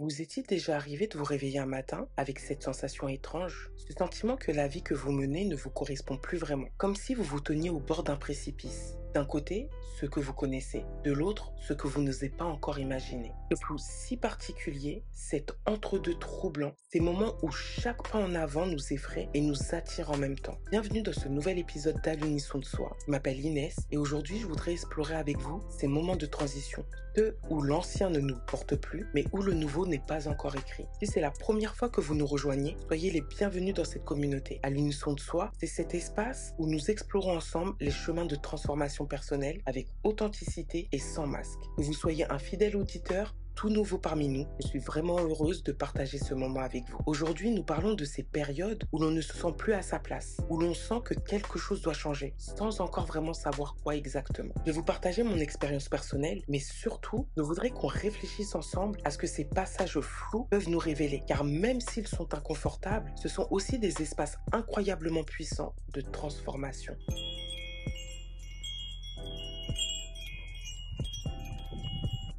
Vous est-il déjà arrivé de vous réveiller un matin avec cette sensation étrange, ce sentiment que la vie que vous menez ne vous correspond plus vraiment, comme si vous vous teniez au bord d'un précipice? D'un côté, ce que vous connaissez, de l'autre, ce que vous n'osez pas encore imaginer. Ce flou si particulier, cet entre-deux troublant, ces moments où chaque pas en avant nous effraie et nous attire en même temps. Bienvenue dans ce nouvel épisode d'À l'unisson de soi. Je m'appelle Inès et aujourd'hui je voudrais explorer avec vous ces moments de transition, ceux où l'ancien ne nous porte plus, mais où le nouveau n'est pas encore écrit. Si c'est la première fois que vous nous rejoignez, soyez les bienvenus dans cette communauté. À l'unisson de soi, c'est cet espace où nous explorons ensemble les chemins de transformation personnelle avec authenticité et sans masque. Que vous soyez un fidèle auditeur, tout nouveau parmi nous, je suis vraiment heureuse de partager ce moment avec vous. Aujourd'hui, nous parlons de ces périodes où l'on ne se sent plus à sa place, où l'on sent que quelque chose doit changer, sans encore vraiment savoir quoi exactement. Je vais vous partager mon expérience personnelle, mais surtout, je voudrais qu'on réfléchisse ensemble à ce que ces passages flous peuvent nous révéler, car même s'ils sont inconfortables, ce sont aussi des espaces incroyablement puissants de transformation.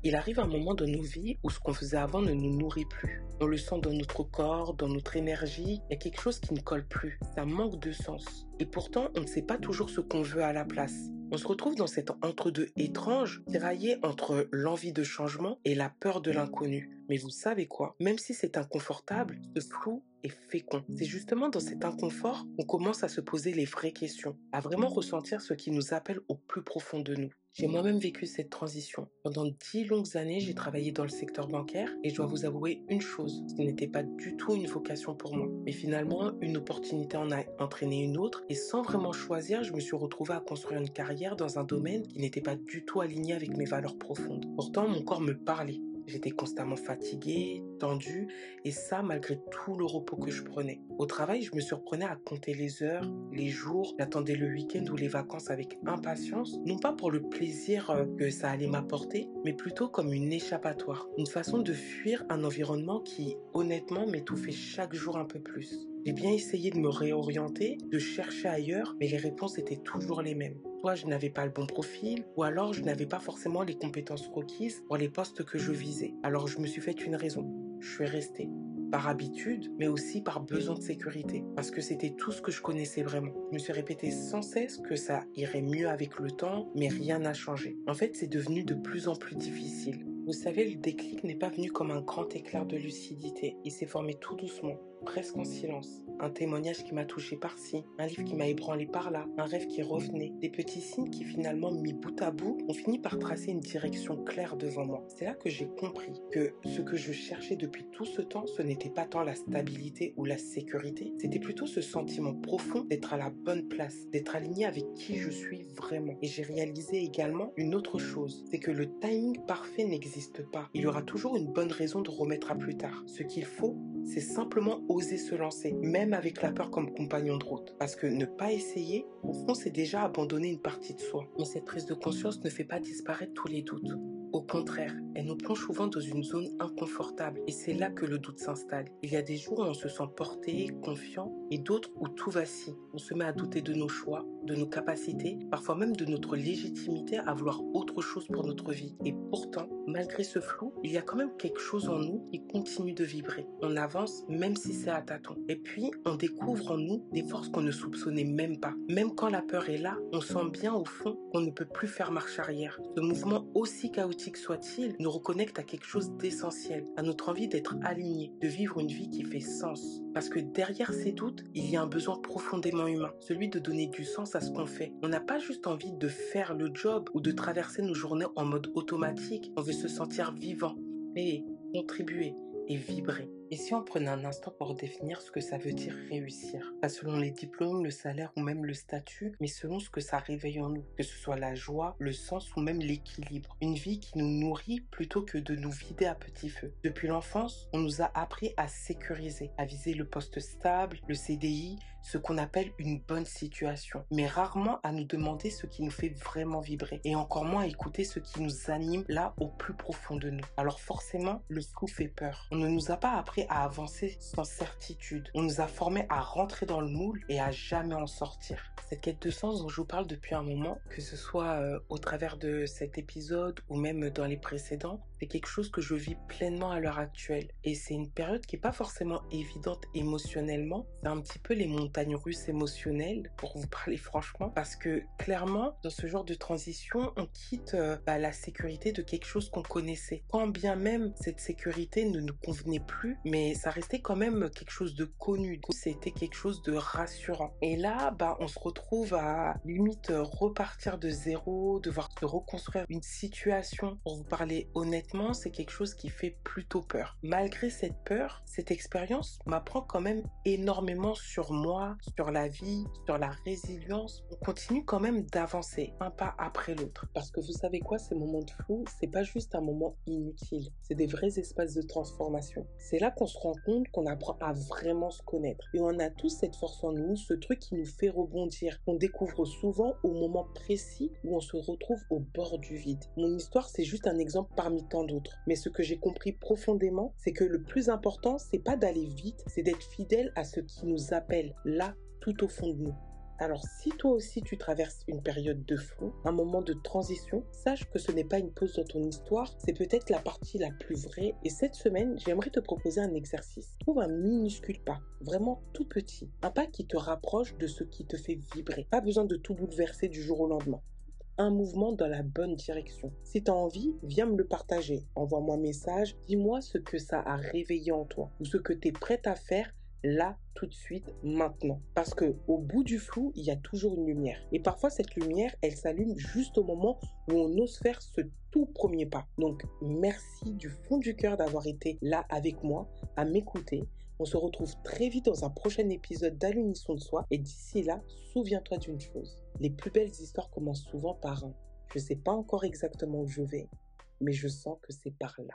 Il arrive un moment dans nos vies où ce qu'on faisait avant ne nous nourrit plus. On le sent dans notre corps, dans notre énergie, il y a quelque chose qui ne colle plus. Ça manque de sens. Et pourtant, on ne sait pas toujours ce qu'on veut à la place. On se retrouve dans cet entre-deux étrange, tiraillé entre l'envie de changement et la peur de l'inconnu. Mais vous savez quoi? Même si c'est inconfortable, ce flou est fécond. C'est justement dans cet inconfort qu'on commence à se poser les vraies questions, à vraiment ressentir ce qui nous appelle au plus profond de nous. J'ai moi-même vécu cette transition. Pendant 10 longues années, j'ai travaillé dans le secteur bancaire et je dois vous avouer une chose, ce n'était pas du tout une vocation pour moi. Mais finalement, une opportunité en a entraîné une autre et sans vraiment choisir, je me suis retrouvée à construire une carrière dans un domaine qui n'était pas du tout aligné avec mes valeurs profondes. Pourtant, mon corps me parlait. J'étais constamment fatiguée, tendue, et ça malgré tout le repos que je prenais. Au travail, je me surprenais à compter les heures, les jours, j'attendais le week-end ou les vacances avec impatience, non pas pour le plaisir que ça allait m'apporter, mais plutôt comme une échappatoire, une façon de fuir un environnement qui, honnêtement, m'étouffait chaque jour un peu plus. J'ai bien essayé de me réorienter, de chercher ailleurs, mais les réponses étaient toujours les mêmes. Soit je n'avais pas le bon profil, ou alors je n'avais pas forcément les compétences requises pour les postes que je visais. Alors je me suis fait une raison. Je suis restée. Par habitude, mais aussi par besoin de sécurité. Parce que c'était tout ce que je connaissais vraiment. Je me suis répété sans cesse que ça irait mieux avec le temps, mais rien n'a changé. En fait, c'est devenu de plus en plus difficile. Vous savez, le déclic n'est pas venu comme un grand éclair de lucidité. Il s'est formé tout doucement, presque en silence. Un témoignage qui m'a touché par-ci, un livre qui m'a ébranlé par-là, un rêve qui revenait. Des petits signes qui finalement, mis bout à bout, ont fini par tracer une direction claire devant moi. C'est là que j'ai compris que ce que je cherchais depuis tout ce temps, ce n'était pas tant la stabilité ou la sécurité, c'était plutôt ce sentiment profond d'être à la bonne place, d'être aligné avec qui je suis vraiment. Et j'ai réalisé également une autre chose, c'est que le timing parfait n'existe pas. Il y aura toujours une bonne raison de remettre à plus tard. Ce qu'il faut, c'est simplement oser se lancer, même avec la peur comme compagnon de route. Parce que ne pas essayer, au fond, c'est déjà abandonner une partie de soi. Mais cette prise de conscience ne fait pas disparaître tous les doutes. Au contraire, elle nous plonge souvent dans une zone inconfortable et c'est là que le doute s'installe. Il y a des jours où on se sent porté, confiant et d'autres où tout vacille. On se met à douter de nos choix, de nos capacités, parfois même de notre légitimité à vouloir autre chose pour notre vie. Et pourtant, malgré ce flou, il y a quand même quelque chose en nous qui continue de vibrer. On avance même si c'est à tâtons. Et puis, on découvre en nous des forces qu'on ne soupçonnait même pas. Même quand la peur est là, on sent bien au fond qu'on ne peut plus faire marche arrière. Ce mouvement, aussi chaotique soit-il, nous reconnecte à quelque chose d'essentiel, à notre envie d'être aligné, de vivre une vie qui fait sens. Parce que derrière ces doutes, il y a un besoin profondément humain, celui de donner du sens à ce qu'on fait. On n'a pas juste envie de faire le job ou de traverser nos journées en mode automatique, on veut se sentir vivant, créer, contribuer et vibrer. Et si on prenait un instant pour définir ce que ça veut dire réussir? Pas selon les diplômes, le salaire ou même le statut, mais selon ce que ça réveille en nous, que ce soit la joie, le sens ou même l'équilibre. Une vie qui nous nourrit plutôt que de nous vider à petit feu. Depuis l'enfance, on nous a appris à sécuriser, à viser le poste stable, le CDI, ce qu'on appelle une bonne situation, mais rarement à nous demander ce qui nous fait vraiment vibrer, et encore moins à écouter ce qui nous anime là au plus profond de nous. Alors forcément, le flou fait peur. On ne nous a pas appris appris à avancer sans certitude. On nous a formés à rentrer dans le moule et à jamais en sortir. Cette quête de sens dont je vous parle depuis un moment, que ce soit au travers de cet épisode ou même dans les précédents, c'est quelque chose que je vis pleinement à l'heure actuelle. Et c'est une période qui n'est pas forcément évidente émotionnellement. C'est un petit peu les montagnes russes émotionnelles, pour vous parler franchement, parce que clairement, dans ce genre de transition, on quitte la sécurité de quelque chose qu'on connaissait. Quand bien même cette sécurité ne nous convenait plus, mais ça restait quand même quelque chose de connu. C'était quelque chose de rassurant. Et là, on se retrouve à limite repartir de zéro, devoir se reconstruire une situation. Pour vous parler honnêtement, c'est quelque chose qui fait plutôt peur. Malgré cette peur, cette expérience m'apprend quand même énormément sur moi, sur la vie, sur la résilience. On continue quand même d'avancer un pas après l'autre. Parce que vous savez quoi, ces moments de flou, c'est pas juste un moment inutile. C'est des vrais espaces de transformation. C'est là qu'on se rend compte qu'on apprend à vraiment se connaître. Et on a tous cette force en nous, ce truc qui nous fait rebondir, qu'on découvre souvent au moment précis où on se retrouve au bord du vide. Mon histoire, c'est juste un exemple parmi tant d'autres. Mais ce que j'ai compris profondément, c'est que le plus important, c'est pas d'aller vite, c'est d'être fidèle à ce qui nous appelle là, tout au fond de nous. Alors si toi aussi tu traverses une période de flou, un moment de transition, sache que ce n'est pas une pause dans ton histoire, c'est peut-être la partie la plus vraie. Et cette semaine, j'aimerais te proposer un exercice. Trouve un minuscule pas, vraiment tout petit, un pas qui te rapproche de ce qui te fait vibrer. Pas besoin de tout bouleverser du jour au lendemain. Un mouvement dans la bonne direction. Si tu as envie, viens me le partager. Envoie-moi un message, dis-moi ce que ça a réveillé en toi ou ce que tu es prête à faire là, tout de suite, maintenant. Parce que au bout du flou, il y a toujours une lumière. Et parfois, cette lumière, elle s'allume juste au moment où on ose faire ce tout premier pas. Donc, merci du fond du cœur d'avoir été là avec moi, à m'écouter. On se retrouve très vite dans un prochain épisode d'À l'unisson de soi. Et d'ici là, souviens-toi d'une chose. Les plus belles histoires commencent souvent par un « je ne sais pas encore exactement où je vais, mais je sens que c'est par là ».